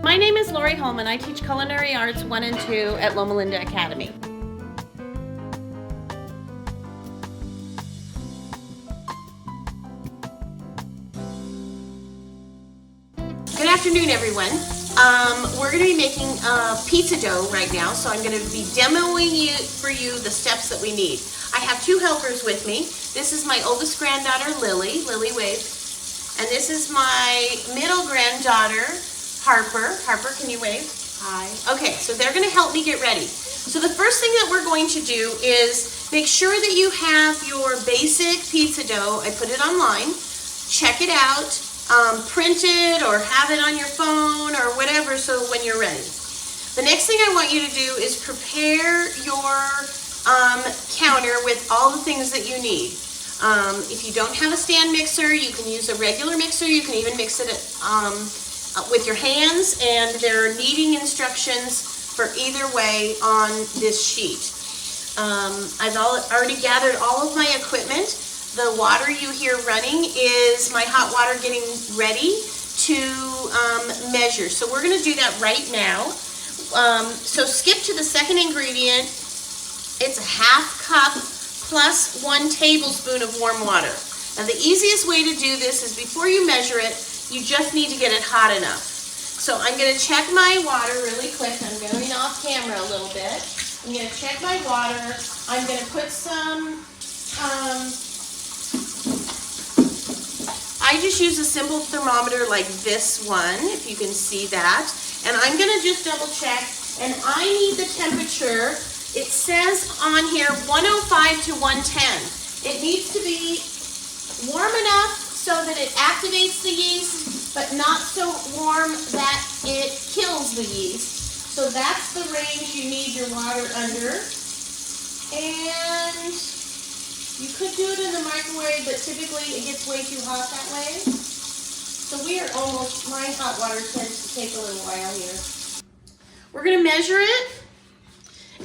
My name is Lori Holm and I teach Culinary Arts 1 and 2 at Loma Linda Academy. Good afternoon, everyone. We're going to be making pizza dough right now, so I'm going to be demoing for you the steps that we need. I have two helpers with me. This is my oldest granddaughter, Lily. Lily, wave. And this is my middle granddaughter, Harper. Harper, can you wave? Hi. Okay, so they're going to help me get ready. So the first thing that we're going to do is make sure that you have your basic pizza dough. I put it online. Check it out. Print it or have it on your phone or whatever, so when you're ready. The next thing I want you to do is prepare your counter with all the things that you need. If you don't have a stand mixer, you can use a regular mixer. You can even mix it with your hands, and there are kneading instructions for either way on this sheet. I've already gathered all of my equipment. The water you hear running is my hot water getting ready to measure. So we're going to do that right now. So skip to the second ingredient. It's a half cup plus 1 tablespoon of warm water. Now the easiest way to do this is before you measure it, you just need to get it hot enough. So I'm going to check my water really quick. I'm going off camera a little bit. I'm going to check my water. I'm going to put some... I just use a simple thermometer like this one, if you can see that. And I'm going to just double check. And I need the temperature. It says on here 105 to 110. It needs to be warm enough so that it activates the yeast, but not so warm that it kills the yeast. So that's the range you need your water under. And you could do it in the microwave, but typically it gets way too hot that way. So we are almost, my hot water tends to take a little while here. We're going to measure it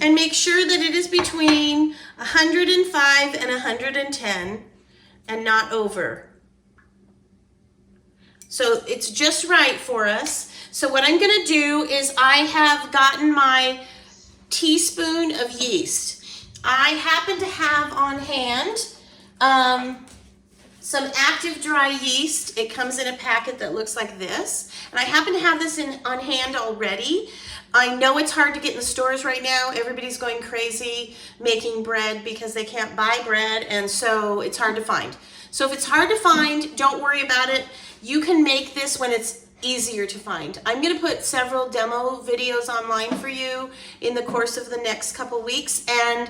and make sure that it is between 105 and 110 and not over. So it's just right for us. So what I'm going to do is I have gotten my teaspoon of yeast. I happen to have on hand some active dry yeast. It comes in a packet that looks like this. And I happen to have this on hand already. I know it's hard to get in the stores right now. Everybody's going crazy making bread because they can't buy bread, and so it's hard to find. So if it's hard to find, don't worry about it. You can make this when it's easier to find. I'm going to put several demo videos online for you in the course of the next couple weeks, and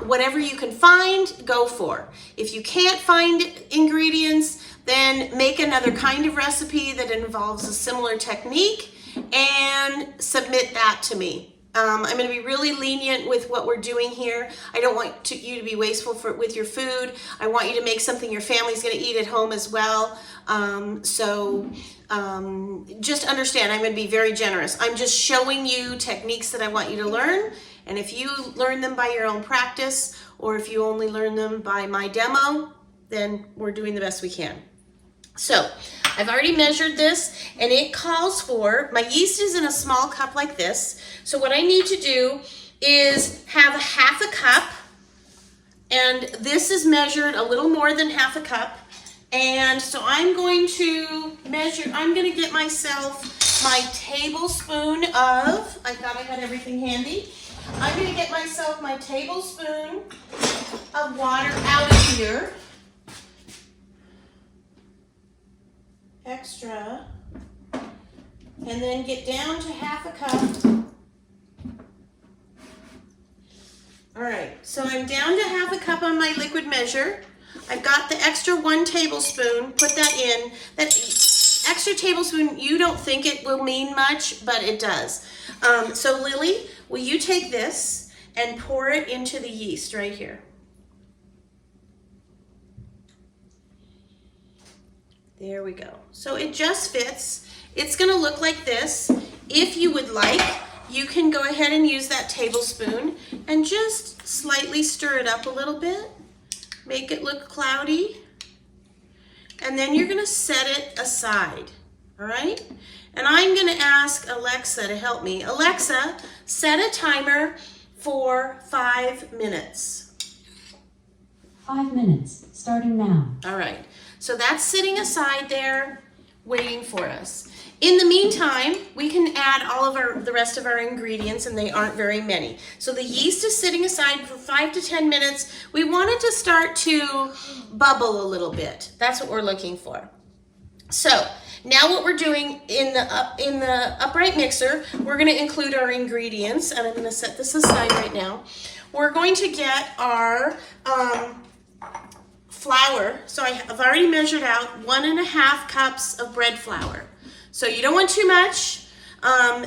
whatever you can find, go for. If you can't find ingredients, then make another kind of recipe that involves a similar technique and submit that to me. I'm going to be really lenient with what we're doing here. I don't want you to be wasteful with your food. I want you to make something your family's going to eat at home as well. Just understand, I'm going to be very generous. I'm just showing you techniques that I want you to learn. And if you learn them by your own practice, or if you only learn them by my demo, then we're doing the best we can. So I've already measured this, and it calls for, my yeast is in a small cup like this. So what I need to do is have a half a cup, and this is measured a little more than half a cup. And so I'm going to measure, I'm going to get myself my tablespoon of, I thought I had everything handy. I'm going to get myself my tablespoon of water out of here. Extra. And then get down to half a cup. All right, so I'm down to half a cup on my liquid measure. I've got the extra 1 tablespoon, put that in. That extra tablespoon, you don't think it will mean much, but it does. So Lily, will you take this and pour it into the yeast right here? There we go. So it just fits. It's going to look like this. If you would like, you can go ahead and use that tablespoon and just slightly stir it up a little bit. Make it look cloudy. And then you're going to set it aside. all right? And I'm gonna ask Alexa to help me. Alexa, set a timer for 5 minutes. 5 minutes, starting now. All right, so that's sitting aside there, waiting for us. In the meantime, we can add all of the rest of our ingredients, and they aren't very many. So the yeast is sitting aside for 5 to 10 minutes. We want it to start to bubble a little bit. That's what we're looking for. So now what we're doing in the upright mixer, we're going to include our ingredients, and I'm going to set this aside right now. We're going to get our flour. So I've already measured out 1.5 cups of bread flour. So you don't want too much.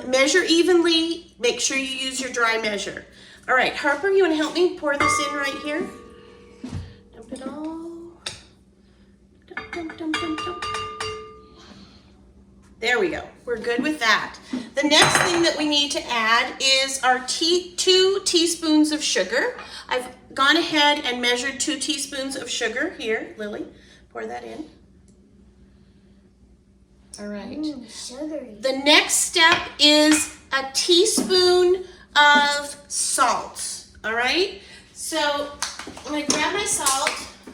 Measure evenly. Make sure you use your dry measure. All right, Harper, you want to help me pour this in right here? Dump it all. Dump, dump, dump, dump, dump. There we go. We're good with that. The next thing that we need to add is our 2 teaspoons of sugar. I've gone ahead and measured 2 teaspoons of sugar. Here, Lily, pour that in. All right. Sugary. The next step is a teaspoon of salt. All right. So I'm going to grab my salt.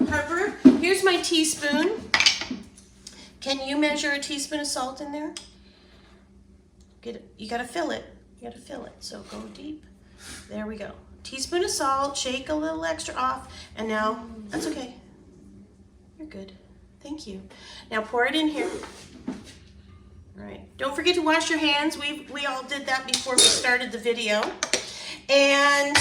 Harper, here's my teaspoon. Can you measure a teaspoon of salt in there? You got to fill it. You got to fill it. So go deep. There we go. Teaspoon of salt. Shake a little extra off. And now, that's okay. You're good. Thank you. Now pour it in here. All right. Don't forget to wash your hands. We all did that before we started the video. And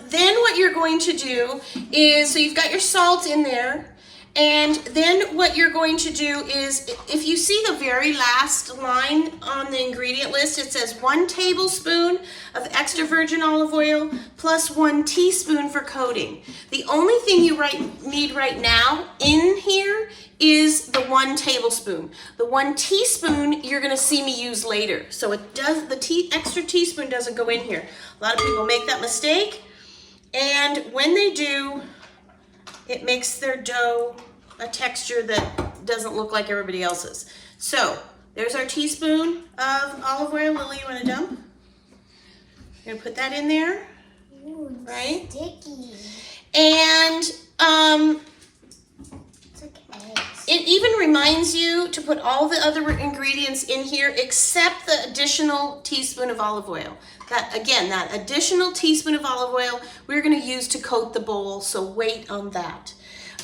then what you're going to do is, so you've got your salt in there. And then what you're going to do is, if you see the very last line on the ingredient list, it says 1 tablespoon of extra virgin olive oil plus 1 teaspoon for coating. The only thing you need right now in here is the 1 tablespoon. The 1 teaspoon you're going to see me use later. So the extra teaspoon doesn't go in here. A lot of people make that mistake, and when they do, it makes their dough a texture that doesn't look like everybody else's. So there's our teaspoon of olive oil. Lily, you want to dump? You're going to put that in there. Ooh, right? Sticky. And It's like eggs. it even reminds you to put all the other ingredients in here except the additional teaspoon of olive oil. That additional teaspoon of olive oil we're going to use to coat the bowl, so wait on that.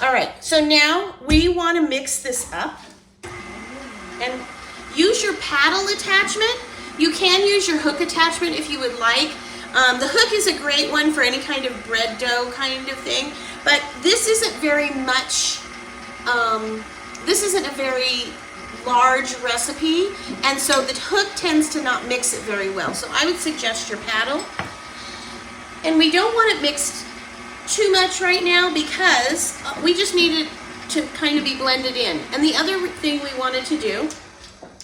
All right, so now we want to mix this up and use your paddle attachment. You can use your hook attachment if you would like. The hook is a great one for any kind of bread dough kind of thing, but this isn't very much, this isn't a very large recipe, and so the hook tends to not mix it very well. So I would suggest your paddle. And we don't want it mixed too much right now because we just need it to kind of be blended in. And the other thing we wanted to do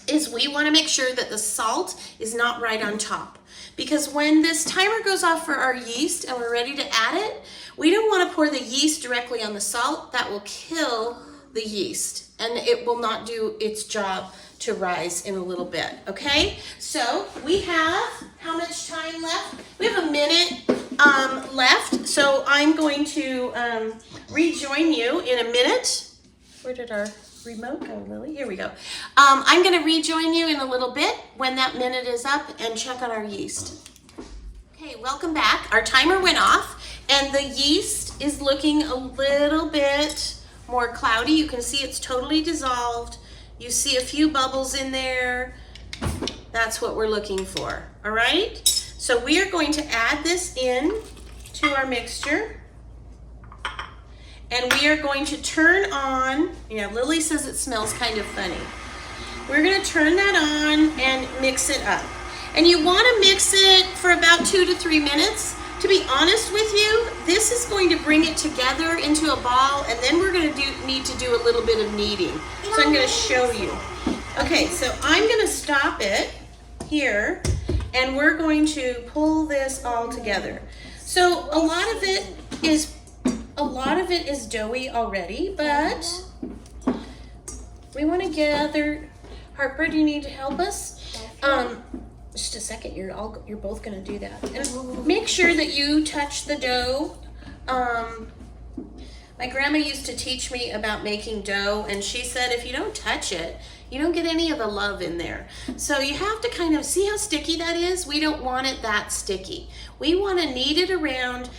is we want to make sure that the salt is not right on top. Because when this timer goes off for our yeast and we're ready to add it, we don't want to pour the yeast directly on the salt. That will kill the yeast and it will not do its job to rise in a little bit, okay? So we have, how much time left? We have a minute left, so I'm going to rejoin you in a minute. Where did our remote go, Lily? Here we go. I'm going to rejoin you in a little bit when that minute is up and check on our yeast. Okay, welcome back. Our timer went off and the yeast is looking a little bit more cloudy. You can see it's totally dissolved. You see a few bubbles in there. That's what we're looking for, all right? So we are going to add this in to our mixture. And we are going to turn on, Lily says it smells kind of funny. We're gonna turn that on and mix it up. And you wanna mix it for about 2 to 3 minutes. To be honest with you, this is going to bring it together into a ball, and then we're gonna need to do a little bit of kneading. So I'm gonna show you. Okay, so I'm gonna stop it here, and we're going to pull this all together. So a lot of it is doughy already, but we want to gather. Harper, do you need to help us? Just a second. You're both gonna do that. And make sure that you touch the dough. My grandma used to teach me about making dough, and she said if you don't touch it, you don't get any of the love in there. So you have to kind of see how sticky that is. We don't want it that sticky. We want to knead it around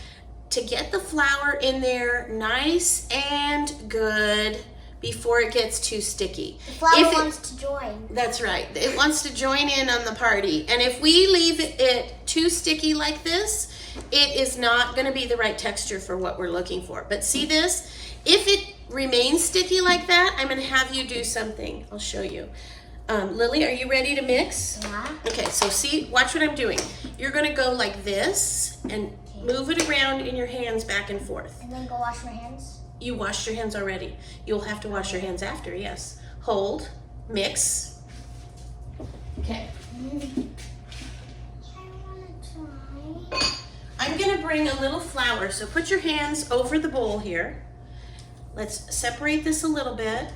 to get the flour in there nice and good before it gets too sticky. The flour wants to join. That's right. It wants to join in on the party. And if we leave it too sticky like this, it is not going to be the right texture for what we're looking for. But see this? If it remains sticky like that, I'm going to have you do something. I'll show you. Lily, are you ready to mix? Yeah. Okay, so see, watch what I'm doing. You're going to go like this and move it around in your hands back and forth. And then go wash my hands? You washed your hands already. You'll have to wash your hands after, yes. Hold, mix. Okay. I want to try. I'm gonna bring a little flour, so put your hands over the bowl here. Let's separate this a little bit.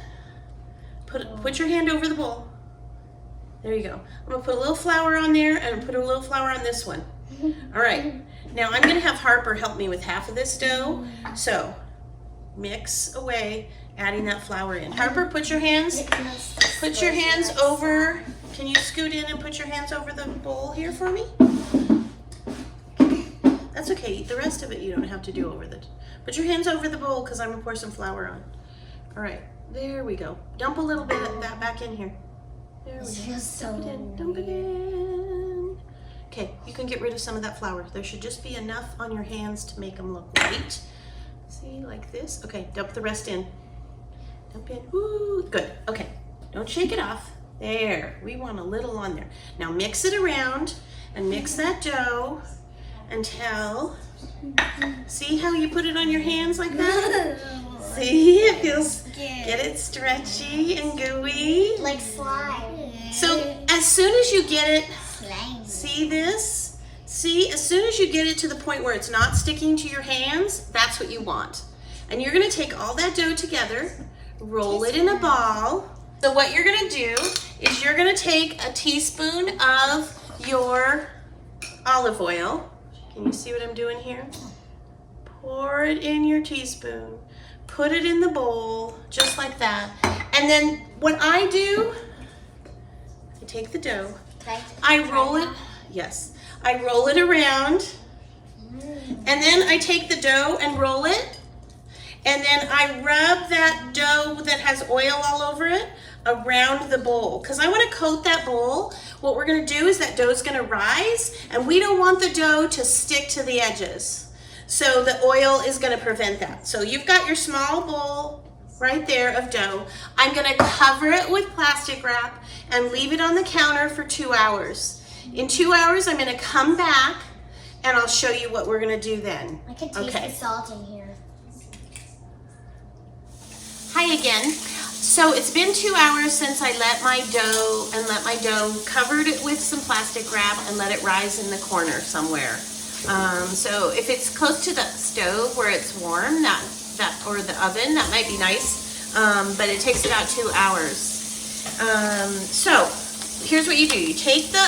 Put your hand over the bowl. There you go. I'm gonna put a little flour on there and put a little flour on this one. All right, now I'm gonna have Harper help me with half of this dough. So mix away, adding that flour in. Harper, put your hands over. Can you scoot in and put your hands over the bowl here for me? That's okay. The rest of it you don't have to do over the. Put your hands over the bowl because I'm gonna pour some flour on. All right, there we go. Dump a little bit of that back in here. There we go. Feels so Dump it in. Dump it in. Okay, you can get rid of some of that flour. There should just be enough on your hands to make them look white. See, like this. Okay, dump the rest in. Dump in. Woo, good. Okay, don't shake it off. There. We want a little on there. Now mix it around and mix that dough until. See how you put it on your hands like that? See, it feels. Get it stretchy and gooey. Like slime. So as soon as you get it, Slime. see this? See, as soon as you get it to the point where it's not sticking to your hands, that's what you want. And you're gonna take all that dough together, roll it in a ball. So what you're gonna do is you're gonna take a teaspoon of your olive oil. Can you see what I'm doing here? Pour it in your teaspoon. Put it in the bowl, just like that. And then what I do, I take the dough, I roll it, yes, I roll it around, and then I take the dough and roll it, and then I rub that dough that has oil all over it around the bowl, because I want to coat that bowl. What we're going to do is that dough is going to rise, and we don't want the dough to stick to the edges. So the oil is going to prevent that. So you've got your small bowl right there of dough. I'm going to cover it with plastic wrap and leave it on the counter for 2 hours. In 2 hours, I'm going to come back and I'll show you what we're going to do then. I can taste the salt in here. Hi again. So it's been 2 hours since I let my dough covered it with some plastic wrap and let it rise in the corner somewhere. So if it's close to the stove where it's warm, or the oven, that might be nice. But it takes about 2 hours. So here's what you do. You take the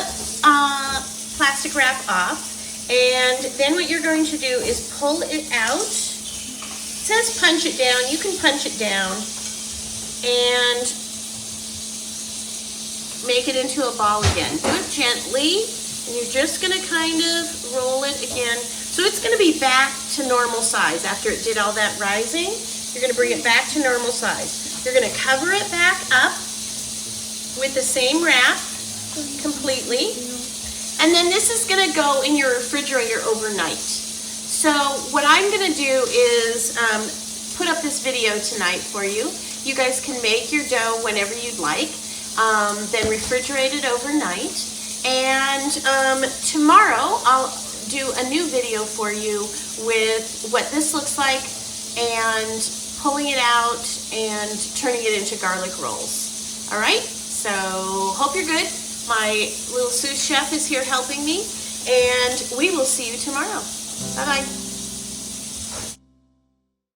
plastic wrap off, and then what you're going to do is pull it out. It says punch it down. You can punch it down and make it into a ball again. Do it gently. And you're just gonna kind of roll it again. So it's gonna be back to normal size. After it did all that rising, you're gonna bring it back to normal size. You're gonna cover it back up with the same wrap completely. And then this is gonna go in your refrigerator overnight. So what I'm gonna do is put up this video tonight for you. You guys can make your dough whenever you'd like, then refrigerate it overnight. And tomorrow I'll do a new video for you with what this looks like and pulling it out and turning it into garlic rolls. All right, so hope you're good. My little sous chef is here helping me, and we will see you tomorrow. Bye-bye.